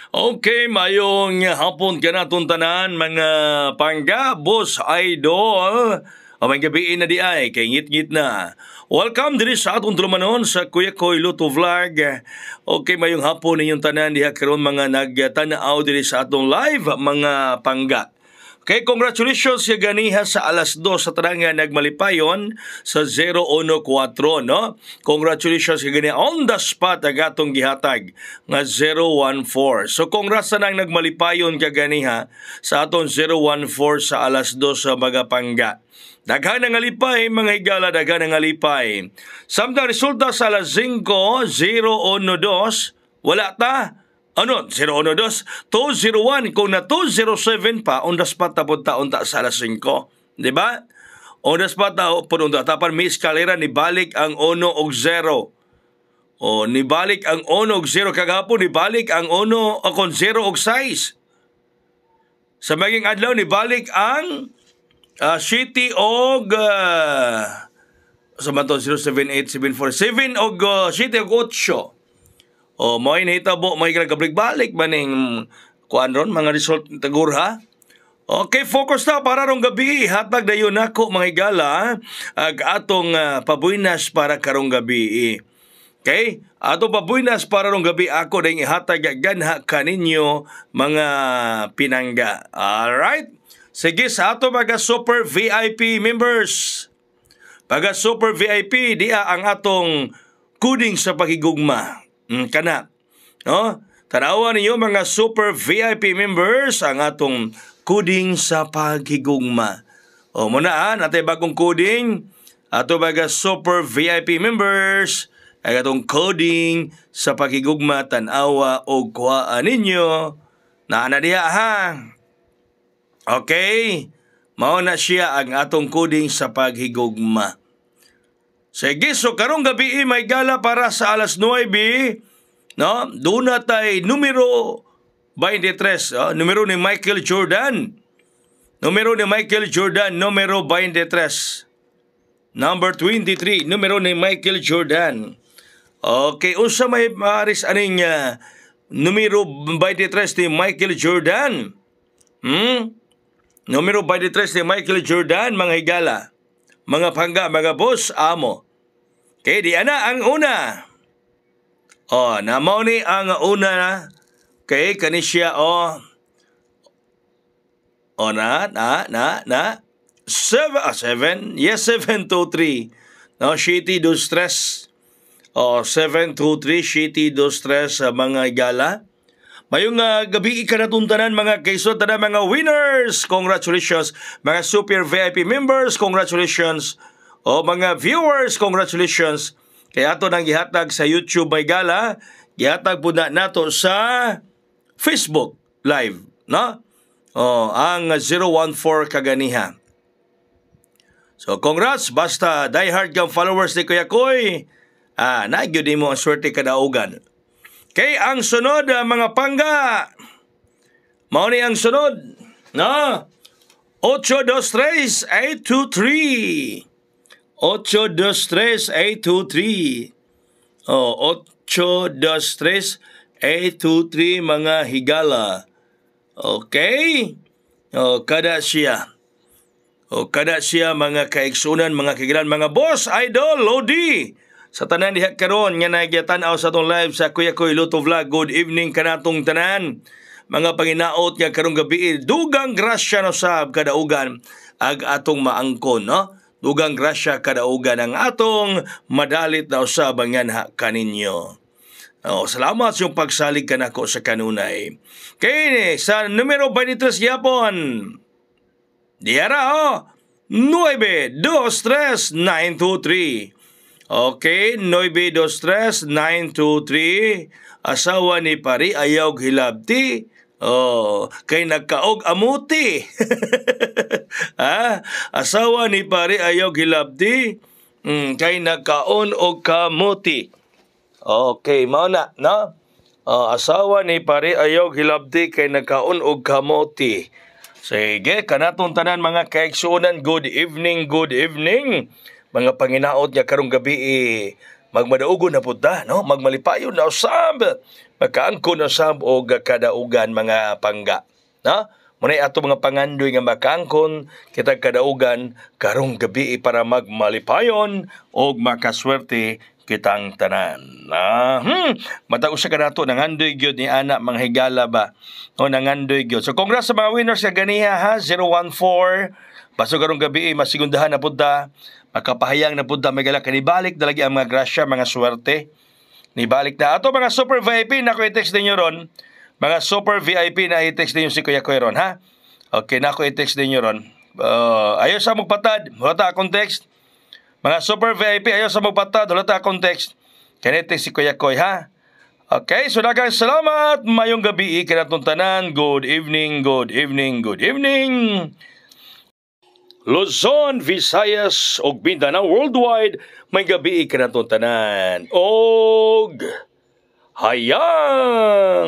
Okay, mayong hapon ka na tanan mga pangga, boss, idol. O may gabi na di ay, kay ngit-ngit na. Welcome diri sa atong tulumanon sa Kuya Koy Luto Vlog. Okay, mayong hapon ninyong tanan diha karon mga nagtanaw diri sa atong live mga pangga. Okay, congratulations sa ganiha sa alas 2 sa tanang nagmalipayon sa 014, no? Congratulations sa ganiha on the spot ang atong gihatag nga 014. So congrats na nang nagmalipayon ka ganiha sa atong 014 sa alas 2 sa mga pangga. Daghan nga lipay, mga higala, daghan nga lipay. Samtang resulta sa alas 5, 012, wala ta. Ano? 012, 201. Kung na 207 pa, on the spot na punta unta sa alas 5. Diba? On the spot na punta. Tapan may eskalera, nibalik ang 1 og 0. O, nibalik ang 1 og 0. Kagapon, nibalik ang 1 akong 0 og 6. Sa maging adlaw, nibalik ang City og sa maton 07874 7 og City og 8. O mo'y nahitabo, mo'y gabalik-balik maning kuan ron mga result tagur ha. Okay, focus na para rong gabi. Hatag dayon nako mga higala ag atong pabuinas para karong gabi. Okay? Atong pabuinas para rong gabi ako ding ihatag ganha kaninyo mga pinangga. Alright? Sige, sa ato mga super VIP members. Pag super VIP, diya ang atong kuding sa paghigugma. Kana. No? Tanawan ninyo mga super VIP members ang atong kuding sa paghigugma. O muna natay bagong kuding. Ato mga super VIP members ang atong coding sa paghigugma tanawa o kuhaan ninyo. Na diya ha. Okay, mao na siya ang atong kuding sa paghigugma. Sige, so karong gabi may gala para sa alas 9, no? Doon na tayo numero 23, numero ni Michael Jordan. Numero ni Michael Jordan, numero 23. Number 23, numero ni Michael Jordan. Okay, unsa may maris aning numero 23 ni Michael Jordan? Numero 23 ni Michael Jordan, mga higala, mga pangga, mga boss, amo. Okay, di ana ang una. Namaw ni ang una na. Okay, kani siya, na. 7. Yes, 723. No, Shitty do stress. 723, Shitty do stress, mga higala. Mayong gabi ikanatuntanan mga kaisod, tanan mga winners. Congratulations. Mga super VIP members, congratulations. O mga viewers, congratulations. Kaya ato nang gihatag sa YouTube may gala, gihatag po na nato sa Facebook Live, no? Ang 014 kaganiha. So congrats, basta diehard kang followers ni Kuya Koy. Nagyod mo ang swerte kadaugan. Kay ang sunod mga pangga. Mao ni ang sunod, no? 823-823. 823-823. 823-823 mga higala. Okay? Kada siya. Kada siya mga kaigsunan, mga kagilan, mga boss, idol, Lodi. Sa tanan diha karon nga nagyatan-aw sa atong live sa Kuya Koy Luto Vlog. Good evening kanatong tanan. Mga panginaot nga karong gabi, dugang grasya no sab kadaugan ag atong maangkon, no? Dugang grasya kadaugan ang atong madalit na usab nga kaninyo. Salamat sa iyong pagsalig kanako sa kanunay. Kaya sa numero 23 yapon. Diara 923-923. Okay, 923-923. Asawa ni pari ayaw hilabti. Kay nagkaog amuti. Asawa ni pari ayaw hilabti. Kay nagkaon og kamuti. Okay, mao na, no? Asawa ni pari ayaw hilabti kay nagkaon og kamuti. Sige, kanatong tanan mga kaigsunan, good evening, good evening. Mga panginaot niya karong gabi magmadaugon na punta, no? Magmalipayon na usab, makaangkon na usab o kadaugan mga pangga, no? Muna'y ato mga pangandoy nga makaangkon kita kadaugan karong gabi para magmalipayon o makaswerte kitang tanan. Matag usa ka nato nangandoy gyud ni ana mga higala ba o nangandoy gyud. So congrats sa mga winners sa ganiha ha, 014 pasok karong gabi masigundahan na punta, makapahayang na punta may gala kanibalik dalagi ang mga grasya, mga swerte nibalik na ato mga super VIP na ko i-text ninyo ron. Mga super VIP na i-text ninyo si Kuya Koy ron, ha? Okay, na ako i-text ninyo ron. Ayaw sa magpatad, wala ta akong text. Mga super VIP, ayaw sa magpatad, wala ta akong text. Kaya text si Kuya Koy, ha? Okay, so dagang salamat. Mayong gabi, ikinatong tanan. Good evening, good evening, good evening. Luzon, Visayas, ug Mindanao worldwide, may gabi ikinatong tanan. Og hayang